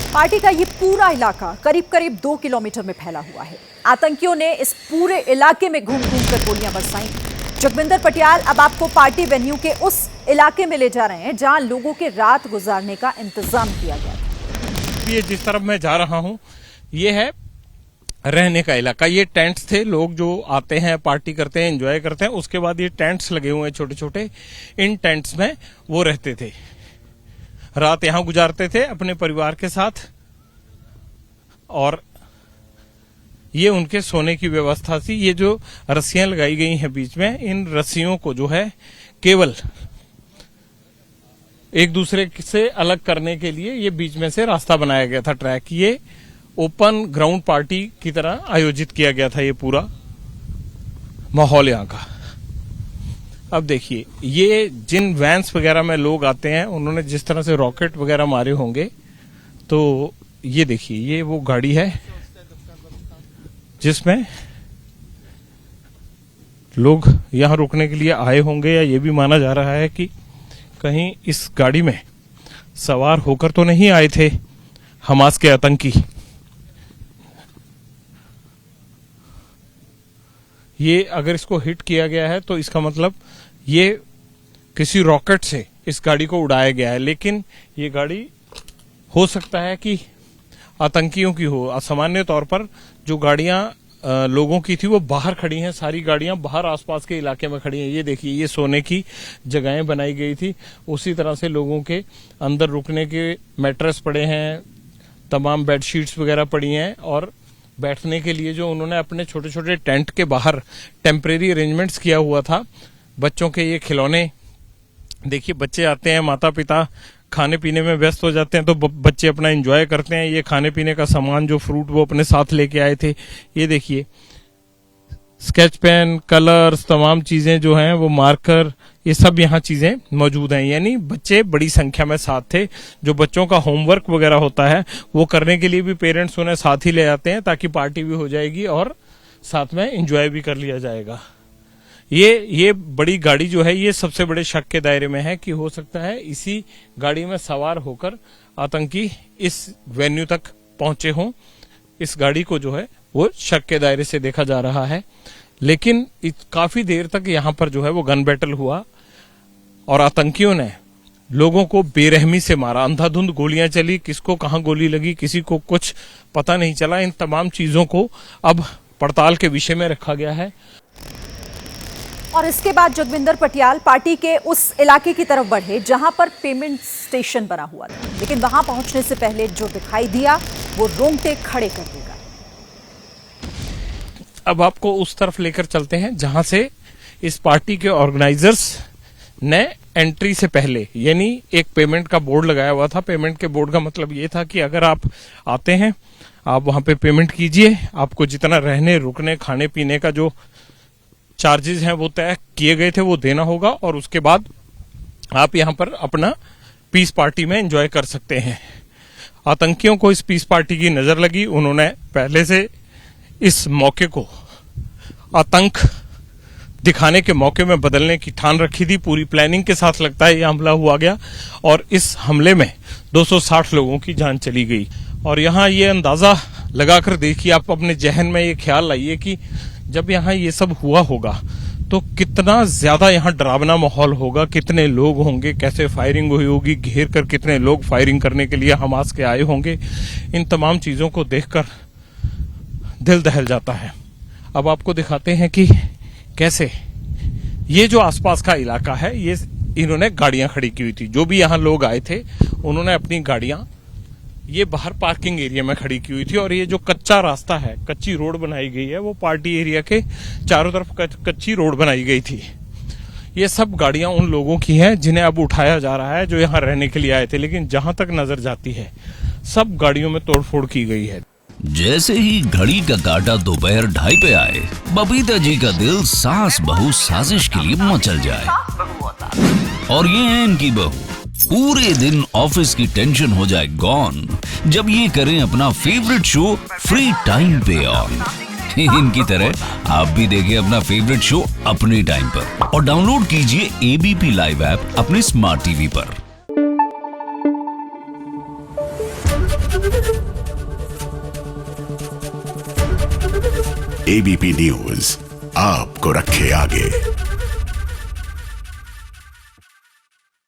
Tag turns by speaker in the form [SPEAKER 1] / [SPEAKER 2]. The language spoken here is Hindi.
[SPEAKER 1] पार्टी का ये पूरा इलाका करीब करीब 2 किलोमीटर में फैला हुआ है। आतंकियों ने इस पूरे इलाके में घूम घूम कर गोलियां बरसाई। जोगविंदर पटियाल अब आपको पार्टी वेन्यू के उस इलाके में ले जा रहे हैं जहां लोगों के रात गुजारने का इंतजाम किया गया था।
[SPEAKER 2] ये जिस तरफ मैं जा रहा हूं ये है रहने का इलाका। ये टेंट्स थे, लोग जो आते हैं पार्टी करते हैं, एंजॉय करते हैं। उसके बाद ये टेंट्स लगे हुए हैं छोटे छोटे, इन टेंट्स में वो रहते थे, रात यहां गुजारते थे अपने परिवार के साथ। और ये उनके सोने की व्यवस्था थी। ये जो रस्सियां लगाई गई हैं बीच में, इन रस्सियों को जो है केवल एक दूसरे से अलग करने के लिए ये बीच में से रास्ता बनाया गया था, ट्रैक। ये ओपन ग्राउंड पार्टी की तरह आयोजित किया गया था ये पूरा माहौल यहाँ का। अब देखिए, ये जिन वैन्स वगैरह में लोग आते हैं, उन्होंने जिस तरह से रॉकेट वगैरह मारे होंगे, तो ये देखिए, ये वो गाड़ी है जिसमें लोग यहां रुकने के लिए आए होंगे, या ये भी माना जा रहा है कि कहीं इस गाड़ी में सवार होकर तो नहीं आए थे हमास के आतंकी। ये अगर इसको हिट किया गया है तो इसका मतलब ये किसी रॉकेट से इस गाड़ी को उड़ाया गया है। लेकिन ये गाड़ी हो सकता है कि आतंकियों की हो। असामान्य तौर पर जो गाड़ियां लोगों की थी वो बाहर खड़ी हैं, सारी गाड़ियां बाहर आसपास के इलाके में खड़ी हैं। ये देखिए, ये सोने की जगहें बनाई गई थी। उसी तरह से लोगों के अंदर रुकने के मैट्रेस पड़े हैं, तमाम बेडशीट्स वगैरह पड़ी हैं, और बैठने के लिए जो उन्होंने अपने छोटे छोटे टेंट के बाहर टेम्परेरी अरेंजमेंट्स किया हुआ था। बच्चों के ये खिलौने देखिए, बच्चे आते हैं, माता पिता खाने पीने में व्यस्त हो जाते हैं, तो बच्चे अपना एंजॉय करते हैं। ये खाने पीने का सामान, जो फ्रूट वो अपने साथ लेके आए थे, ये देखिए, स्केच पेन, कलर्स, तमाम चीजें जो हैं वो, मार्कर, ये सब यहाँ चीजें मौजूद हैं। यानी बच्चे बड़ी संख्या में साथ थे। जो बच्चों का होमवर्क वगैरह होता है वो करने के लिए भी पेरेंट्स उन्हें साथ ही ले आते हैं, ताकि पार्टी भी हो जाएगी और साथ में एंजॉय भी कर लिया जाएगा। ये बड़ी गाड़ी जो है, ये सबसे बड़े शक के दायरे में है कि हो सकता है इसी गाड़ी में सवार होकर आतंकी इस वेन्यू तक पहुंचे हों। इस गाड़ी को जो है वो शक के दायरे से देखा जा रहा है। लेकिन काफी देर तक यहां पर जो है वो गन बैटल हुआ और आतंकियों ने लोगों को बेरहमी से मारा। अंधाधुंध गोलियां चली, किसको कहां गोली लगी किसी को कुछ पता नहीं चला। इन तमाम चीजों को अब पड़ताल के विषय में रखा गया है।
[SPEAKER 1] और इसके बाद जोगविंदर पटियाल पार्टी के उस इलाके की तरफ बढ़े जहां पर पेमेंट स्टेशन बना हुआ था। लेकिन वहां पहुंचने से पहले जो दिखाई दिया वो रोंगटे खड़े कर देगा।
[SPEAKER 2] अब आपको उस तरफ लेकर चलते हैं जहां से इस पार्टी के ऑर्गेनाइजर्स ने एंट्री से पहले, यानी एक पेमेंट का बोर्ड लगाया हुआ था। पेमेंट के बोर्ड का मतलब ये था कि अगर आप आते हैं, आप वहां पे पेमेंट कीजिए, आपको जितना रहने, रुकने, खाने पीने का जो चार्जेस हैं वो तय किए गए थे वो देना होगा, और उसके बाद आप यहां पर अपना पीस पार्टी में एंजॉय कर सकते हैं। आतंकियों को इस पीस पार्टी की नजर लगी। उन्होंने पहले से इस मौके को आतंक दिखाने के मौके में बदलने की ठान रखी थी। पूरी प्लानिंग के साथ लगता है यह हमला हुआ गया, और इस हमले में 260 लोगों की जान चली गई। और यहाँ ये अंदाजा लगाकर देखिए, आप अपने जहन में ये ख्याल लाइए कि जब यहाँ ये सब हुआ होगा तो कितना ज्यादा यहाँ डरावना माहौल होगा, कितने लोग होंगे, कैसे फायरिंग हुई होगी, घेर कर कितने लोग फायरिंग करने के लिए हमास के आए होंगे। इन तमाम चीजों को देखकर दिल दहल जाता है। अब आपको दिखाते हैं कि कैसे ये जो आसपास का इलाका है, ये इन्होंने गाड़ियां खड़ी की हुई थी। जो भी यहाँ लोग आए थे उन्होंने अपनी गाड़ियां ये बाहर पार्किंग एरिया में खड़ी की हुई थी। और ये जो कच्चा रास्ता है, कच्ची रोड बनाई गई है, वो पार्टी एरिया के चारों तरफ कच्ची रोड बनाई गई थी। ये सब गाड़ियां उन लोगों की हैं जिन्हें अब उठाया जा रहा है, जो यहाँ रहने के लिए आए थे। लेकिन जहां तक नजर जाती है, सब गाड़ियों में तोड़फोड़ की गई है।
[SPEAKER 3] जैसे ही घड़ी का काटा दोपहर 2:30 पे आए, बबीता जी का दिल सास बहू साजिश के लिए मचल जाए। और ये है इनकी बहू, पूरे दिन ऑफिस की टेंशन हो जाए गॉन जब ये करें अपना फेवरेट शो फ्री टाइम पे ऑन। इनकी तरह आप भी देखिए अपना फेवरेट शो अपने टाइम पर और डाउनलोड कीजिए एबीपी लाइव ऐप अपने स्मार्ट टीवी पर।
[SPEAKER 4] एबीपी न्यूज आपको रखे आगे।